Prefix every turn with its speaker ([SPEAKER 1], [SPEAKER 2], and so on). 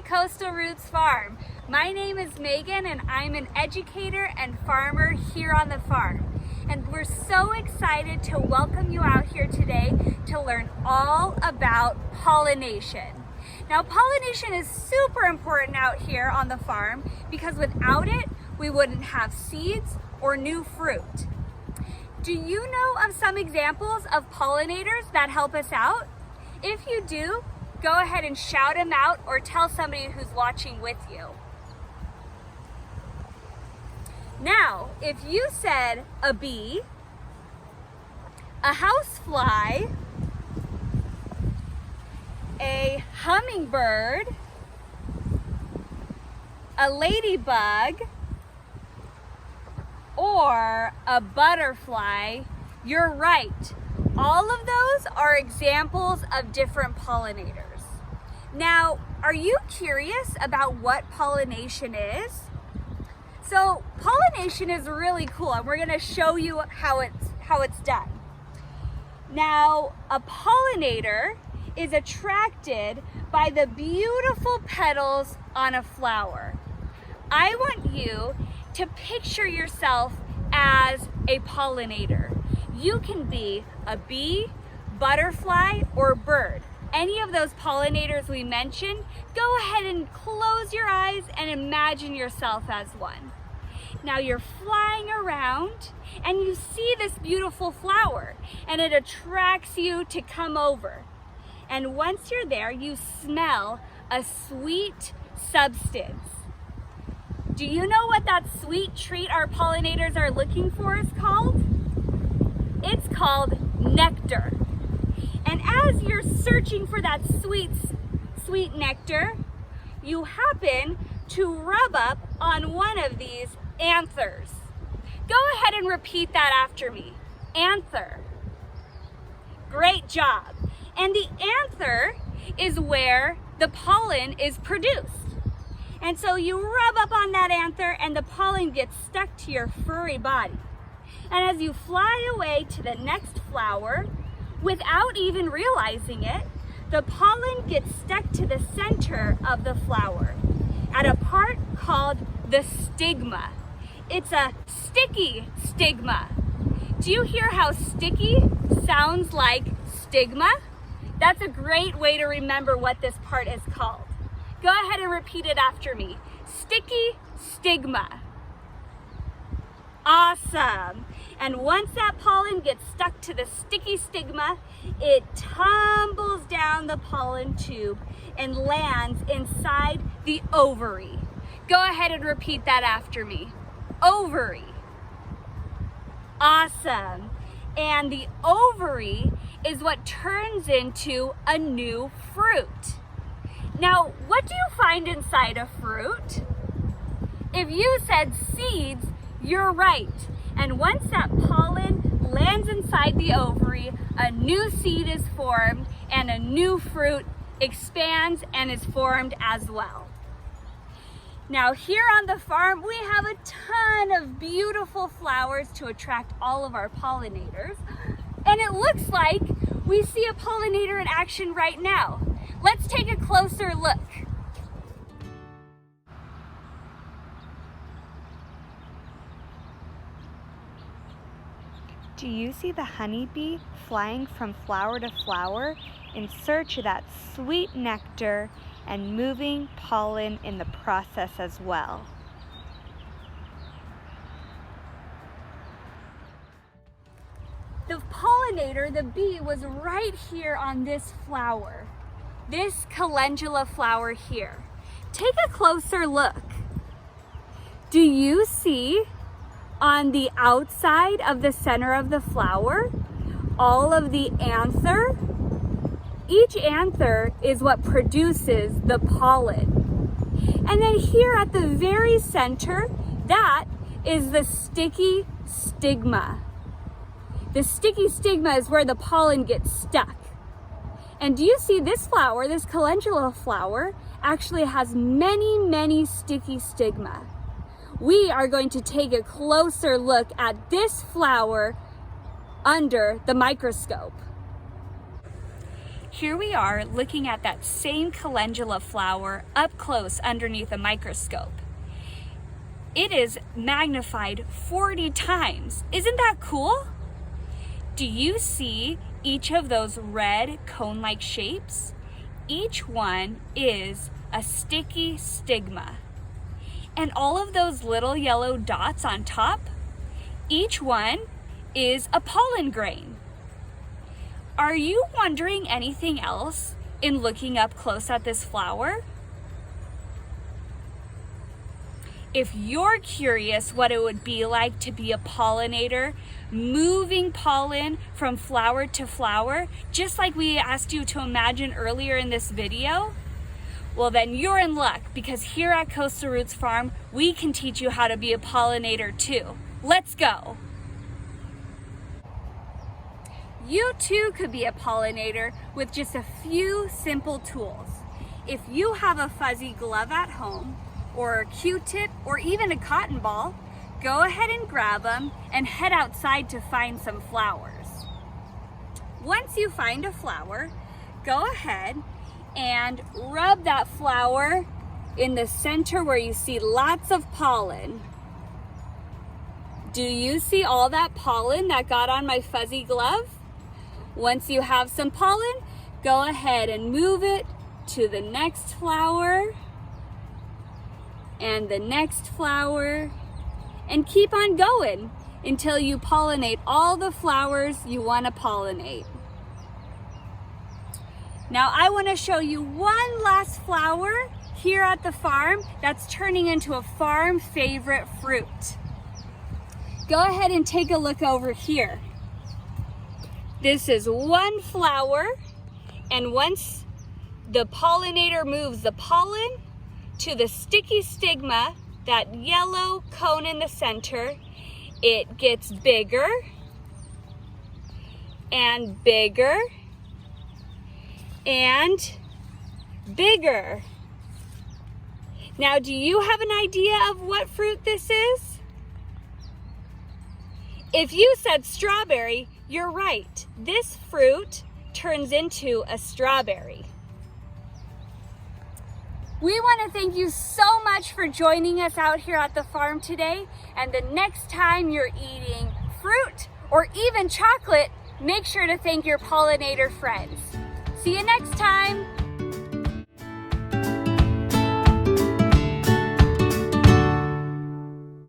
[SPEAKER 1] to Coastal Roots Farm. My name is Megan and I'm an educator and farmer here on the farm. And we're so excited to welcome you out here today to learn all about pollination. Now, pollination is super important out here on the farm because without it, we wouldn't have seeds or new fruit. Do you know of some examples of pollinators that help us out? If you do, go ahead and shout them out or tell somebody who's watching with you. Now, if you said a bee, a housefly, a hummingbird, a ladybug, or a butterfly, you're right. All of those are examples of different pollinators. Now, are you curious about what pollination is? So, pollination is really cool, and we're going to show you how it's done. Now, a pollinator is attracted by the beautiful petals on a flower. I want you to picture yourself as a pollinator. You can be a bee, butterfly, or bird. Any of those pollinators we mentioned, go ahead and close your eyes and imagine yourself as one. Now you're flying around and you see this beautiful flower and it attracts you to come over. And once you're there, you smell a sweet substance. Do you know what that sweet treat our pollinators are looking for is called? It's called nectar. And as you're searching for that sweet nectar, you happen to rub up on one of these anthers. Go ahead and repeat that after me. Anther. Great job. And the anther is where the pollen is produced. And so you rub up on that anther and the pollen gets stuck to your furry body. And as you fly away to the next flower, without even realizing it, the pollen gets stuck to the center of the flower at a part called the stigma. It's a sticky stigma. Do you hear how sticky sounds like stigma? That's a great way to remember what this part is called. Go ahead and repeat it after me. Sticky stigma. Awesome. And once that pollen gets stuck to the sticky stigma, it tumbles down the pollen tube and lands inside the ovary. Go ahead and repeat that after me. Ovary. Awesome. And the ovary is what turns into a new fruit. Now, what do you find inside a fruit? If you said seeds, you're right. And once that pollen lands inside the ovary, a new seed is formed and a new fruit expands and is formed as well. Now here on the farm, we have a ton of beautiful flowers to attract all of our pollinators. And it looks like we see a pollinator in action right now. Let's take a closer look. Do you see the honeybee flying from flower to flower in search of that sweet nectar and moving pollen in the process as well? The pollinator, the bee, was right here on this flower, this calendula flower here. Take a closer look. Do you see on the outside of the center of the flower all of the anther? Each anther is what produces the pollen. And then here at the very center, that is the sticky stigma. The sticky stigma is where the pollen gets stuck. And do you see this flower, this calendula flower, actually has many sticky stigma. We are going to take a closer look at this flower under the microscope. Here we are looking at that same calendula flower up close underneath a microscope. It is magnified 40 times. Isn't that cool? Do you see each of those red cone-like shapes? Each one is a sticky stigma. And all of those little yellow dots on top, each one is a pollen grain. Are you wondering anything else in looking up close at this flower? If you're curious what it would be like to be a pollinator, moving pollen from flower to flower, just like we asked you to imagine earlier in this video, well then you're in luck, because here at Coastal Roots Farm, we can teach you how to be a pollinator too. Let's go. You too could be a pollinator with just a few simple tools. If you have a fuzzy glove at home, or a Q-tip, or even a cotton ball, go ahead and grab them and head outside to find some flowers. Once you find a flower, go ahead and rub that flower in the center where you see lots of pollen. Do you see all that pollen that got on my fuzzy glove? Once you have some pollen, go ahead and move it to the next flower and the next flower, and keep on going until you pollinate all the flowers you want to pollinate. Now I want to show you one last flower here at the farm that's turning into a farm favorite fruit. Go ahead and take a look over here. This is one flower, and once the pollinator moves the pollen to the sticky stigma, that yellow cone in the center, it gets bigger and bigger and bigger. Now, do you have an idea of what fruit this is? If you said strawberry, you're right. This fruit turns into a strawberry. We want to thank you so much for joining us out here at the farm today. And the next time you're eating fruit or even chocolate, make sure to thank your pollinator friends. See you next time.